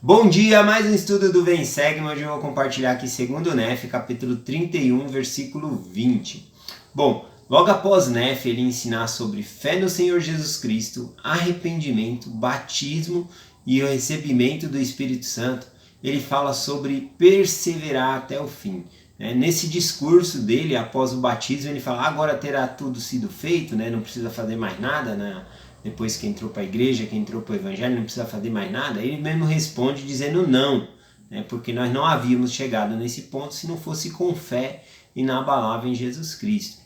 Bom dia, mais um estudo do Vem Segue, onde eu vou compartilhar aqui segundo Nef, capítulo 31, versículo 20. Bom, logo após Nef ele ensinar sobre fé no Senhor Jesus Cristo, arrependimento, batismo e o recebimento do Espírito Santo, ele fala sobre perseverar até o fim. Nesse discurso dele, após o batismo, ele fala, agora terá tudo sido feito, não precisa fazer mais nada, depois que entrou para a igreja, que entrou para o evangelho, não precisa fazer mais nada. Ele mesmo responde dizendo não, porque nós não havíamos chegado nesse ponto se não fosse com fé inabalável em Jesus Cristo.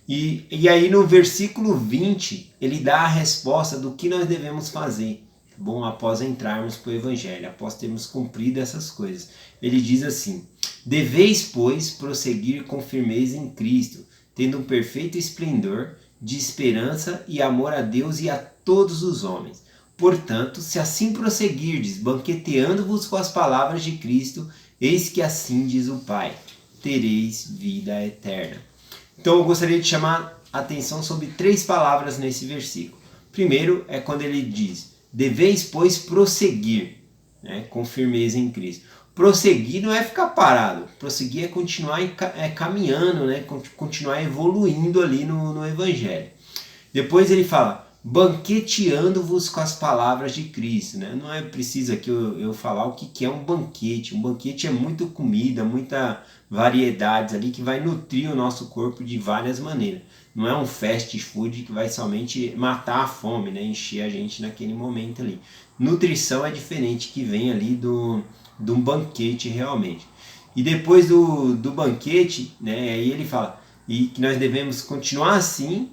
E aí no versículo 20, ele dá a resposta do que nós devemos fazer, bom, após entrarmos para o evangelho, após termos cumprido essas coisas. Ele diz assim: deveis, pois, prosseguir com firmeza em Cristo, tendo um perfeito esplendor de esperança e amor a Deus e a todos os homens. Portanto, se assim prosseguirdes, banqueteando-vos com as palavras de Cristo, eis que assim diz o Pai, tereis vida eterna. Então eu gostaria de chamar a atenção sobre 3 palavras nesse versículo. Primeiro é quando ele diz, deveis, pois, prosseguir, com firmeza em Cristo. Prosseguir não é ficar parado, prosseguir é continuar caminhando, continuar evoluindo ali no Evangelho. Depois ele fala, banqueteando-vos com as palavras de Cristo. Não é preciso aqui eu falar o que é um banquete. Um banquete é muita comida, muita variedades ali que vai nutrir o nosso corpo de várias maneiras. Não é um fast food que vai somente matar a fome, encher a gente naquele momento ali. Nutrição é diferente, que vem ali de um banquete realmente. E depois do banquete, aí ele fala e que nós devemos continuar assim,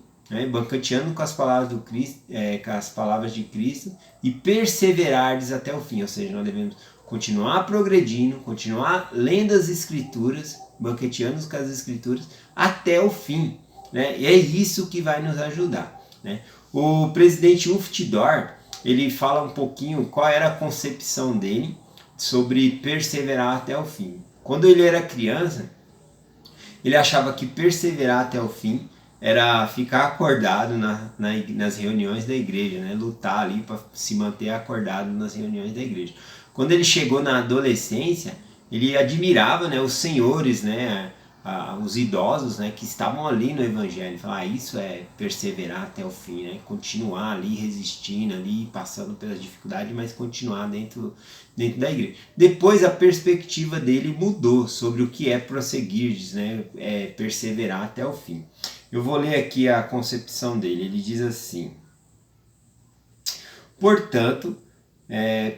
banqueteando com as palavras do Cristo, com as palavras de Cristo e perseverardes até o fim, ou seja, nós devemos continuar progredindo, continuar lendo as Escrituras, banqueteando com as Escrituras até o fim, e é isso que vai nos ajudar. O presidente Uftidor, ele fala um pouquinho qual era a concepção dele sobre perseverar até o fim. Quando ele era criança, ele achava que perseverar até o fim era ficar acordado nas reuniões da igreja, lutar ali para se manter acordado nas reuniões da igreja. Quando ele chegou na adolescência, ele admirava os senhores, os idosos, que estavam ali no evangelho. Falava, isso é perseverar até o fim, continuar ali resistindo, ali passando pelas dificuldades, mas continuar dentro da igreja. Depois a perspectiva dele mudou sobre o que é prosseguir, é perseverar até o fim. Eu vou ler aqui a concepção dele. Ele diz assim: portanto,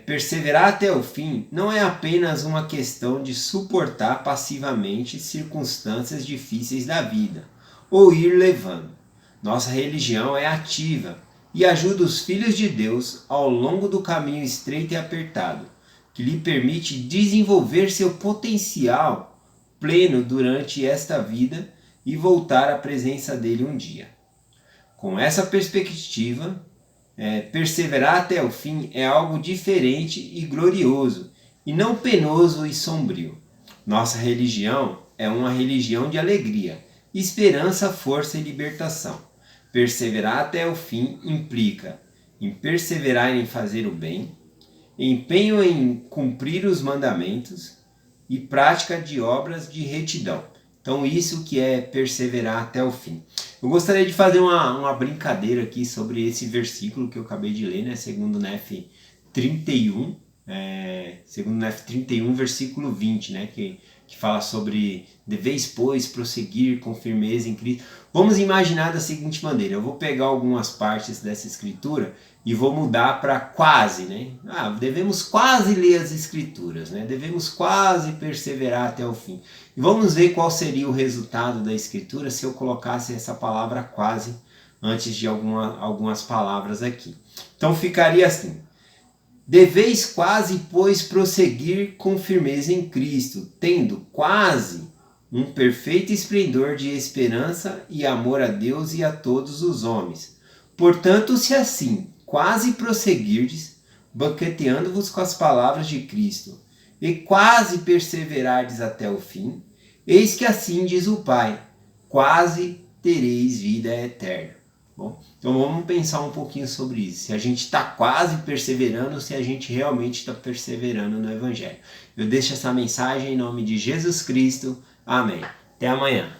perseverar até o fim não é apenas uma questão de suportar passivamente circunstâncias difíceis da vida, ou ir levando. Nossa religião é ativa e ajuda os filhos de Deus ao longo do caminho estreito e apertado, que lhe permite desenvolver seu potencial pleno durante esta vida e voltar à presença dele um dia. Com essa perspectiva, perseverar até o fim é algo diferente e glorioso, e não penoso e sombrio. Nossa religião é uma religião de alegria, esperança, força e libertação. Perseverar até o fim implica em perseverar em fazer o bem, empenho em cumprir os mandamentos e prática de obras de retidão. Então isso que é perseverar até o fim. Eu gostaria de fazer uma brincadeira aqui sobre esse versículo que eu acabei de ler, segundo Nef 31, segundo Nef 31, versículo 20, que fala sobre deveis, pois, prosseguir com firmeza em Cristo. Vamos imaginar da seguinte maneira, eu vou pegar algumas partes dessa escritura e vou mudar para quase, devemos quase ler as escrituras, devemos quase perseverar até o fim. E vamos ver qual seria o resultado da escritura se eu colocasse essa palavra quase antes de algumas palavras aqui. Então ficaria assim: deveis quase, pois, prosseguir com firmeza em Cristo, tendo quase um perfeito esplendor de esperança e amor a Deus e a todos os homens. Portanto, se assim quase prosseguirdes, banqueteando-vos com as palavras de Cristo, e quase perseverardes até o fim, eis que assim diz o Pai, quase tereis vida eterna. Bom, então vamos pensar um pouquinho sobre isso. Se a gente está quase perseverando, se a gente realmente está perseverando no Evangelho. Eu deixo essa mensagem em nome de Jesus Cristo. Amém. Até amanhã.